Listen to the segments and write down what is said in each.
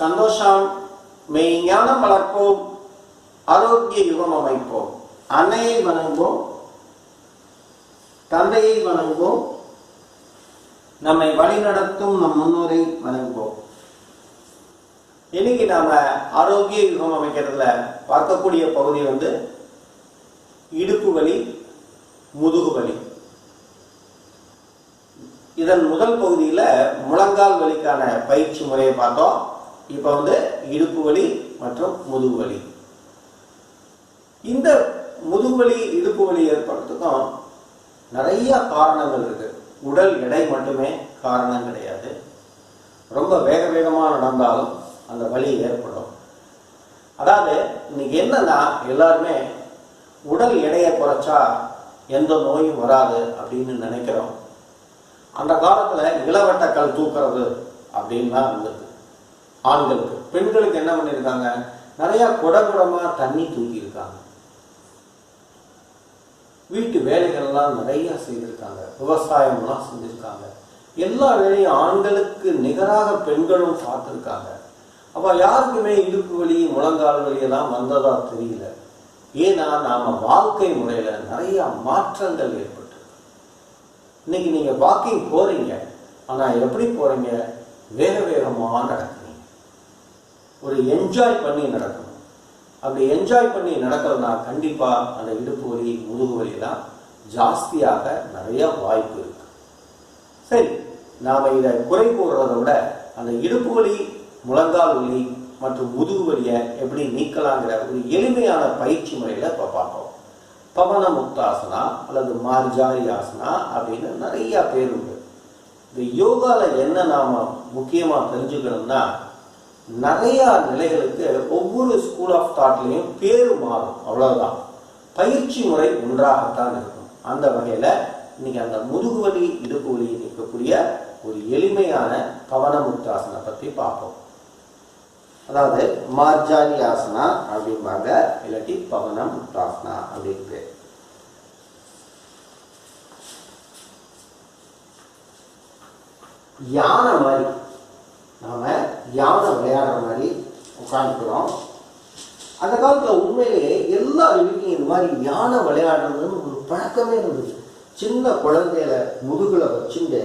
சந்தோஷம் மெய்ஞானம் வளர்ப்போம், ஆரோக்கிய யுகம் அமைப்போம். அன்னையை வணங்குவோம், தந்தையை வணங்குவோம், நம்மை வழிநடத்தும் நம் முன்னோரை வணங்குவோம். இன்னைக்கு நாம ஆரோக்கிய யுகம் அமைக்கிறதுல பார்க்கக்கூடிய பகுதி இடுப்பு வலி, முதுகு வலி. இதன் முதல் பகுதியில முழங்கால் வலிக்கான பயிற்சி முறையை பார்த்தோம். இப்ப இடுப்பு வலி மற்றும் முதுகு வலி. இந்த முதுகு வலி, இடுப்பு வலி ஏற்படுறதுக்கும் நிறைய காரணங்கள் இருக்கு. உடல் எடை மட்டுமே காரணம் கிடையாது. ரொம்ப வேக வேகமா நடந்தாலும் அந்த வலி ஏற்படும். அதாவது இன்னைக்கு என்னன்னா, எல்லாருமே உடல் எடையை குறைச்சா எந்த நோயும் வராது அப்படின்னு நினைக்கிறோம். அந்த காலத்துல இளவட்டக்கல் தூக்குறது அப்படின்லாம் இருந்தது ஆண்களுக்கு. பெண்களுக்கு என்ன பண்ணிருக்காங்க, நிறைய குடகுடமா தண்ணி தூக்கி இருக்காங்க. வீட்டு வேலைகள்லாம் நிறைய செய்திருக்காங்க, விவசாயம்லாம் செஞ்சிருக்காங்க. எல்லா வேலையும் ஆண்களுக்கு நிகராக பெண்களும் பார்த்துருக்காங்க. அப்ப யாருக்குமே இடுப்பு வலி, முழங்கால் வலி எல்லாம் வந்ததா தெரியல. ஏன்னா நாம வாழ்க்கை முறையில நிறைய மாற்றங்கள் ஏற்பட்டு. இன்னைக்கு நீங்க வாக்கிங் போறீங்க, ஆனா எப்படி போறீங்க? வேக வேகமா நடக்கிறீங்க. ஒரு என்ஜாய் பண்ணி நடக்கணும். அப்படி என்ஜாய் பண்ணி நடக்கிறதுனா கண்டிப்பா அந்த இடுப்பு வலி, முதுகு வலி எல்லாம் ஜாஸ்தியாக நிறைய வாய்ப்பு இருக்கு. சரி, நாம இதை குறை கூறுறதை விட அந்த இடுப்பு வலி, முழங்கால் வலி மற்றும் முதுகு வலியை எப்படி நீக்கலாங்கிற ஒரு எளிமையான பயிற்சி முறையில இப்ப பார்ப்போம். பவன முக்தாசனா அல்லது மார்ஜாரி ஆசனா அப்படின்னு நிறைய பேர் உண்டு. இந்த யோகால என்ன நாம முக்கியமா தெரிஞ்சுக்கணும்னா, நிறைய நிலைகளுக்கு ஒவ்வொரு ஸ்கூல் ஆஃப் தாட்லையும் பேரு மாறும், அவ்வளவுதான். பயிற்சி முறை ஒன்றாகத்தான் இருக்கும். அந்த வகையில இன்னைக்கு அந்த முதுகு வலி, இடுப்பு வலியை நீக்கக்கூடிய ஒரு எளிமையான பவன முக்தாசனை பத்தி பார்ப்போம். அதாவது மார்ஜாரி ஆசனா அப்படிம்பாங்க, இல்லாட்டி பவன முக்தாசனா அப்படின்னு பேர். யானை மாதிரி, நாம யானை விளையாடுற மாதிரி உட்காந்துக்கிறோம். அந்த காலத்துல உண்மையிலேயே எல்லா வீட்லையும் இந்த மாதிரி யானை விளையாடுறதுன்னு ஒரு பழக்கமே இருந்தது. சின்ன குழந்தையில முதுகுல வச்சுட்டு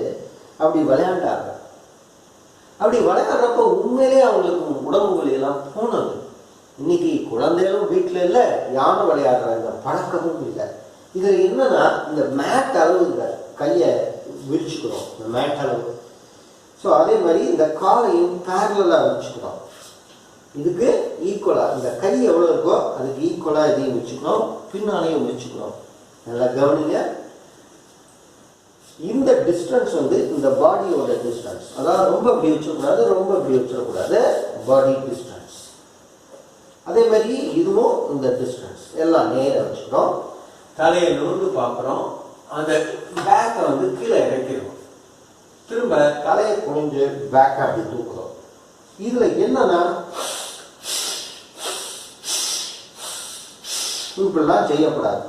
அப்படி விளையாண்டாங்க. அப்படி விளையாடுறப்ப உண்மையிலேயே அவங்களுக்கு உடம்பு வலியெல்லாம் போனது. இன்னைக்கு குழந்தைகளும் வீட்டுல இல்ல, யானை விளையாடுற இந்த பழக்கமும் இல்லை. இதுல என்னன்னா, இந்த மேட் அளவு இந்த கையை விரிச்சுக்கிறோம், இந்த மேட் அளவு. ஸோ அதே மாதிரி இந்த காலையும் பேரலா வச்சுக்கிறோம். இதுக்கு ஈக்குவலா இந்த கை எவ்வளவு இருக்கோ அதுக்கு ஈக்குவலா இதையும் வச்சுக்கணும், பின்னாலையும் வச்சுக்கிறோம். நல்லா கவனிங்க. இந்த டிஸ்டன்ஸ் இந்த பாடியோட டிஸ்டன்ஸ். அதாவது ரொம்ப இப்படி வச்சிடக்கூடாது, ரொம்ப இப்படி வச்சிடக்கூடாது, பாடி டிஸ்டன்ஸ். அதே மாதிரி இதுவும் இந்த டிஸ்டன்ஸ் எல்லாம் நேர வச்சுக்கிறோம். தலையை நுழைந்து பார்க்குறோம். அந்த பேக்கை கீழே இறக்கிறோம். திரும்ப தலையை குனிஞ்சு பேக்கை அப்படி தூக்குறோம். இதுல என்னன்னா, இப்படிலாம் செய்யக்கூடாது.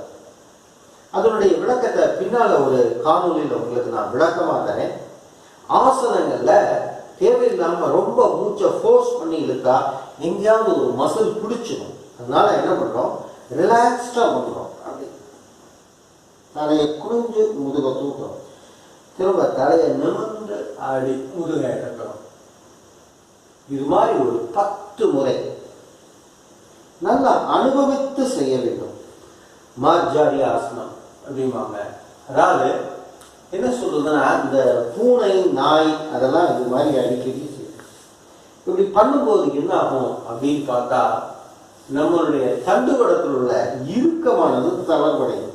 அதனுடைய விளக்கத்தை பின்னால ஒரு காணொலியில் உங்களுக்கு நான் விளக்கமா தரேன். ஆசனங்கள்ல தேவையில்லாம ரொம்ப மூச்சை ஃபோர்ஸ் பண்ணி இழுத்தா எங்கேயாவது ஒரு மசில் பிடிச்சிடும். அதனால என்ன பண்றோம், ரிலாக்ஸ்டா பண்றோம். அப்படி தலையை குனிஞ்சு முதுக தூக்குறோம். திரும்ப தலையை நிமிர்ந்து ஆடி முதுக இறக்கிறோம். இது மாதிரி ஒரு 10 முறை நல்லா அனுபவித்து செய்ய வேண்டும். மார்ஜாரி ஆசனம் அப்படிம்பாங்க. அதாவது என்ன சொல்றதுன்னா, இந்த பூனை, நாய் அதெல்லாம் இது மாதிரி அடிக்கடி செய்யும். இப்படி பண்ணும்போது என்ன ஆகும் அப்படின்னு பார்த்தா, நம்மளுடைய தண்டுவடத்தில் உள்ள இறுக்கமானது தளர்வடையும்.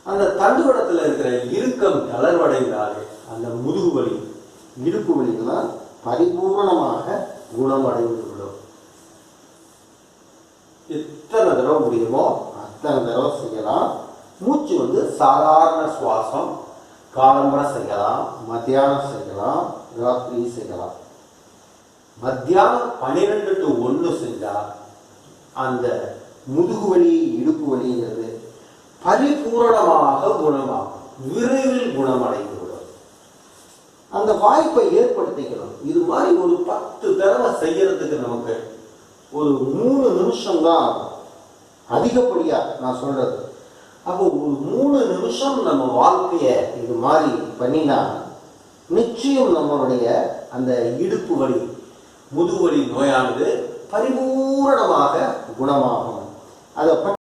அந்த தண்டுவடத்தில் இருக்கிற இறுக்கம் தளர்வடைந்தாலே அந்த முதுகு வலி, இடுப்பு வலிகள்லாம் பரிபூர்ணமாக குணமடைந்து விடும். எத்தனை தடவை முடியுமோ அத்தனை தடவை செய்யலாம். மூச்சு சாதாரண சுவாசம் காலம்பரை செய்யலாம், மத்தியானம் செய்யலாம், ராத்திரி செய்யலாம். மத்தியானம் 12 to 1 செஞ்சா அந்த முதுகு வலி, இடுப்பு வலிங்கிறது பரிபூரணமாக குணமாகும், விரைவில் குணமடைந்து விடும். அந்த வாய்ப்பை ஏற்படுத்திக்கணும். இது மாதிரி ஒரு 10 தடவை செய்யறதுக்கு நமக்கு ஒரு 3 நிமிஷம் தான் அதிகப்படியா நான் சொல்றது. அப்போ ஒரு 3 நிமிஷம் நம்ம வாழ்க்கைய இது மாதிரி பண்ணினா நிச்சயம் நம்மளுடைய அந்த இடுப்பு வலி, முதுவலி நோயானது பரிபூரணமாக குணமாகும். அதை